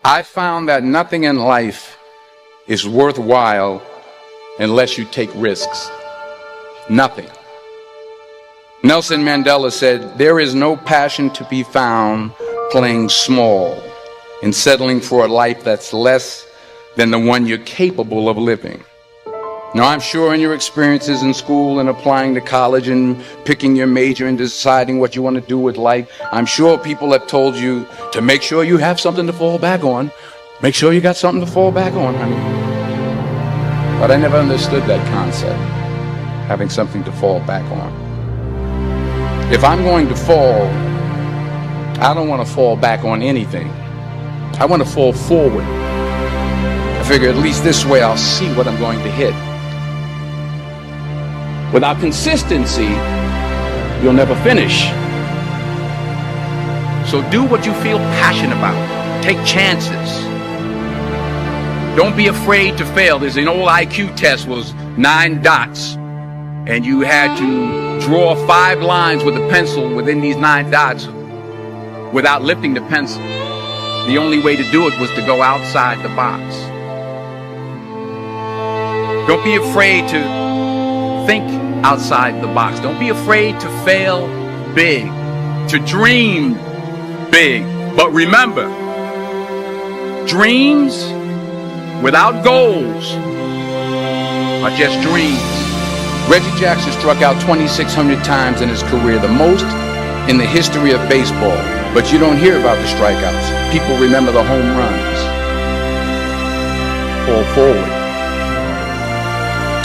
I found that nothing in life is worthwhile unless you take risks. Nothing. Nelson Mandela said, there is no passion to be found playing small and settling for a life that's less than the one you're capable of living. Now, I'm sure in your experiences in school and applying to college and picking your major and deciding what you want to do with life, I'm sure people have told you to make sure you have something to fall back on. Make sure you got something to fall back on, honey. But I never understood that concept, having something to fall back on. If I'm going to fall, I don't want to fall back on anything. I want to fall forward. I figure at least this way I'll see what I'm going to hit. Without consistency, you'll never finish. So do what you feel passionate about. Take chances. Don't be afraid to fail. There's an old IQ test, was 9 dots, and you had to draw 5 lines with a pencil within these 9 dots without lifting the pencil. The only way to do it was to go outside the box. Don't be afraid to think outside the box. Don't be afraid to fail big, to dream big. But remember, dreams without goals are just dreams. Reggie Jackson struck out 2,600 times in his career, the most in the history of baseball. But you don't hear about the strikeouts. People remember the home runs. Fall forward.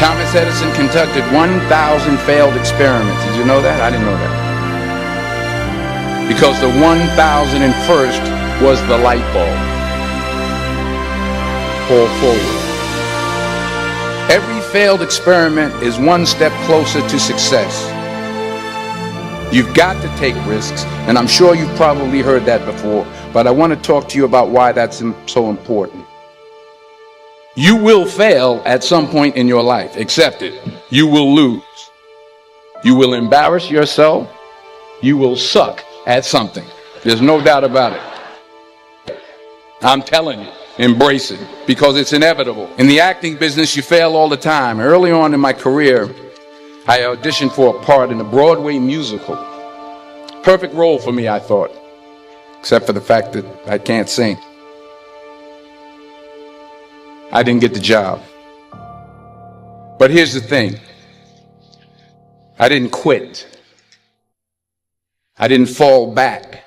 Thomas Edison conducted 1,000 failed experiments. Did you know that? I didn't know that. Because the 1,001st was the light bulb. Fall forward. Every failed experiment is one step closer to success. You've got to take risks, and I'm sure you've probably heard that before, but I want to talk to you about why that's so important. You will fail at some point in your life. Accept it. You will lose. You will embarrass yourself. You will suck at something. There's no doubt about it. I'm telling you, embrace it, because it's inevitable. In the acting business, you fail all the time. Early on in my career, I auditioned for a part in a Broadway musical. Perfect role for me, I thought, except for the fact that I can't sing. I didn't get the job. But here's the thing. I didn't quit. I didn't fall back.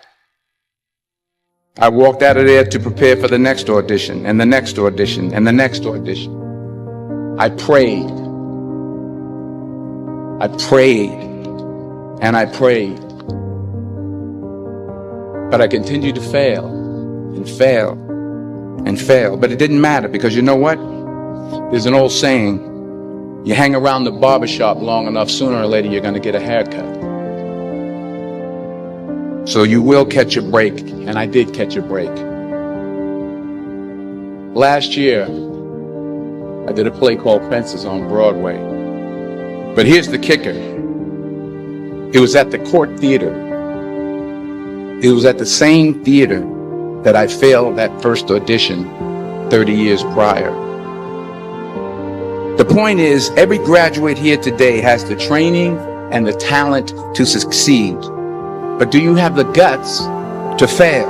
I walked out of there to prepare for the next audition, and the next audition, and the next audition. I prayed. I prayed. And I prayed. But I continued to fail and fail and fail. But it didn't matter, because you know what? There's an old saying, you hang around the barbershop long enough, sooner or later you're going to get a haircut. So you will catch a break, and I did catch a break. Last year, I did a play called Fences on Broadway. But here's the kicker. It was at the Court Theater. It was at the same theater that I failed that first audition 30 years prior. The point is, every graduate here today has the training and the talent to succeed. But do you have the guts to fail?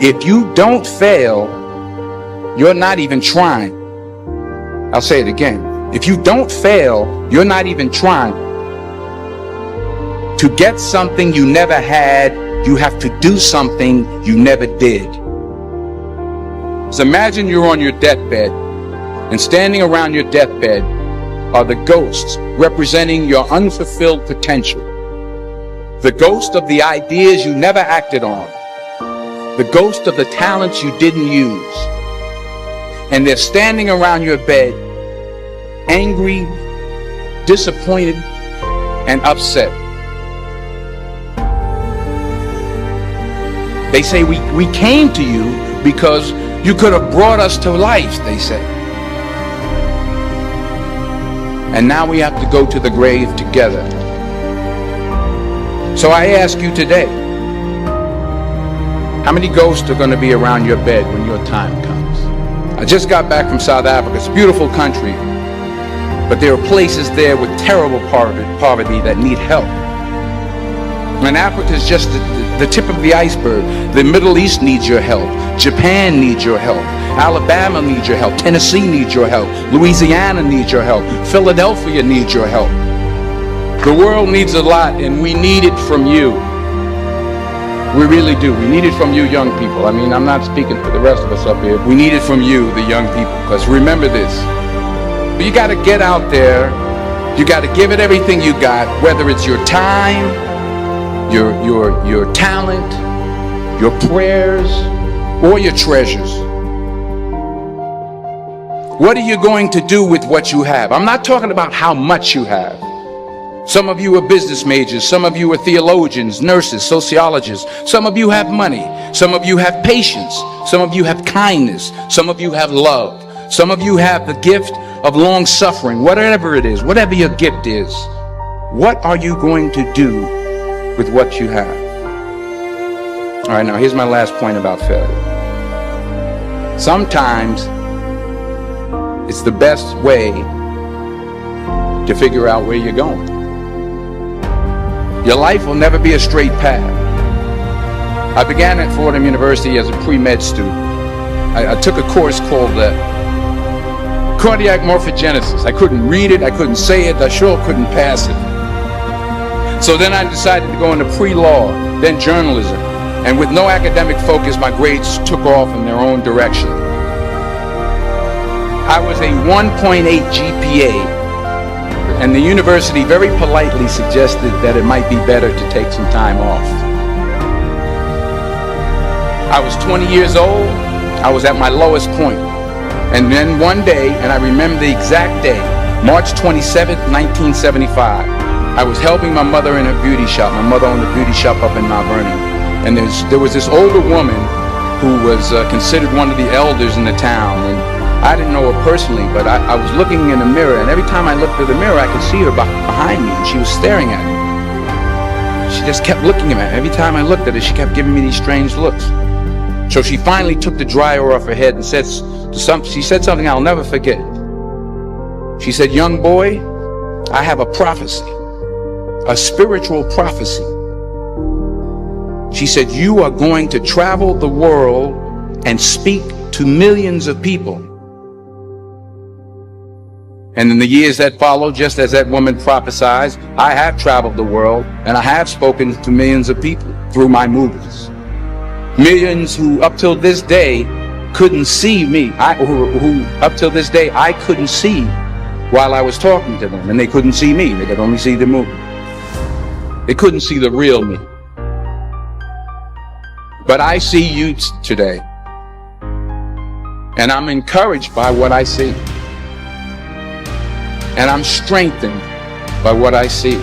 If you don't fail, you're not even trying. I'll say it again. If you don't fail, you're not even trying. To get something you never had, you have to do something you never did. So imagine you're on your deathbed, and standing around your deathbed are the ghosts representing your unfulfilled potential. The ghost of the ideas you never acted on. The ghost of the talents you didn't use. And they're standing around your bed, angry, disappointed, and upset. They say, we came to you because you could have brought us to life, they say. And now we have to go to the grave together. So I ask you today, How many ghosts are going to be around your bed when your time comes? I just got back from South Africa. It's a beautiful country, but there are places there with terrible poverty that need help. And Africa is just the tip of the iceberg. The Middle East needs your help. Japan needs your help. Alabama needs your help. Tennessee needs your help. Louisiana needs your help. Philadelphia needs your help. The world needs a lot, and we need it from you. We really do. We need it from you young people. I mean, I'm not speaking for the rest of us up here. We need it from you, the young people, because remember this. You got to get out there. You got to give it everything you got, whether it's your time, your talent, your prayers, or your treasures. What are you going to do with what you have? I'm not talking about how much you have. Some of you are business majors. Some of you are theologians, nurses, sociologists. Some of you have money. Some of you have patience. Some of you have kindness. Some of you have love. Some of you have the gift of long suffering. Whatever it is, whatever your gift is, what are you going to do with what you have? All right, now here's my last point about failure. Sometimes it's the best way to figure out where you're going. Your life will never be a straight path. I began at Fordham University as a pre-med student. I took a course called cardiac morphogenesis. I couldn't read it, I couldn't say it, I sure couldn't pass it. So then I decided to go into pre-law, then journalism. And with no academic focus, my grades took off in their own direction. I was a 1.8 GPA. And the university very politely suggested that it might be better to take some time off. I was 20 years old. I was at my lowest point. And then one day, and I remember the exact day, March 27th, 1975, I was helping my mother in her beauty shop. My mother owned a beauty shop up in Mount Vernon. And there was this older woman who was considered one of the elders in the town. And I didn't know her personally, but I was looking in the mirror, and every time I looked at the mirror, I could see her behind me, and she was staring at me. She just kept looking at me. Every time I looked at her, she kept giving me these strange looks. So she finally took the dryer off her head and she said something I'll never forget. She said, "Young boy, I have a prophecy, a spiritual prophecy." She said, "You are going to travel the world and speak to millions of people." And in the years that followed, just as that woman prophesied, I have traveled the world and I have spoken to millions of people through my movies. Millions who up till this day couldn't see me, who up till this day I couldn't see while I was talking to them, and they couldn't see me, they could only see the movie. They couldn't see the real me. But I see you today, and I'm encouraged by what I see. And I'm strengthened by what I see.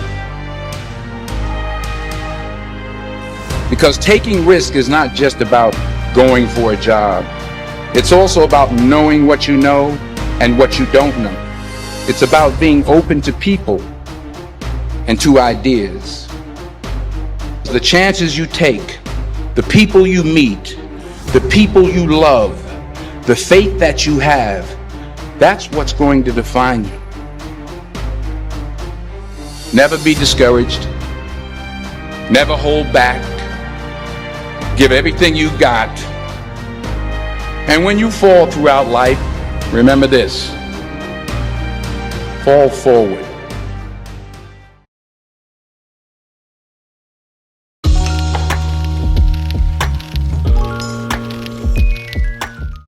Because taking risk is not just about going for a job. It's also about knowing what you know and what you don't know. It's about being open to people and to ideas. The chances you take, the people you meet, the people you love, the faith that you have, that's what's going to define you. Never be discouraged. Never hold back. Give everything you got. And when you fall throughout life, remember this: fall forward.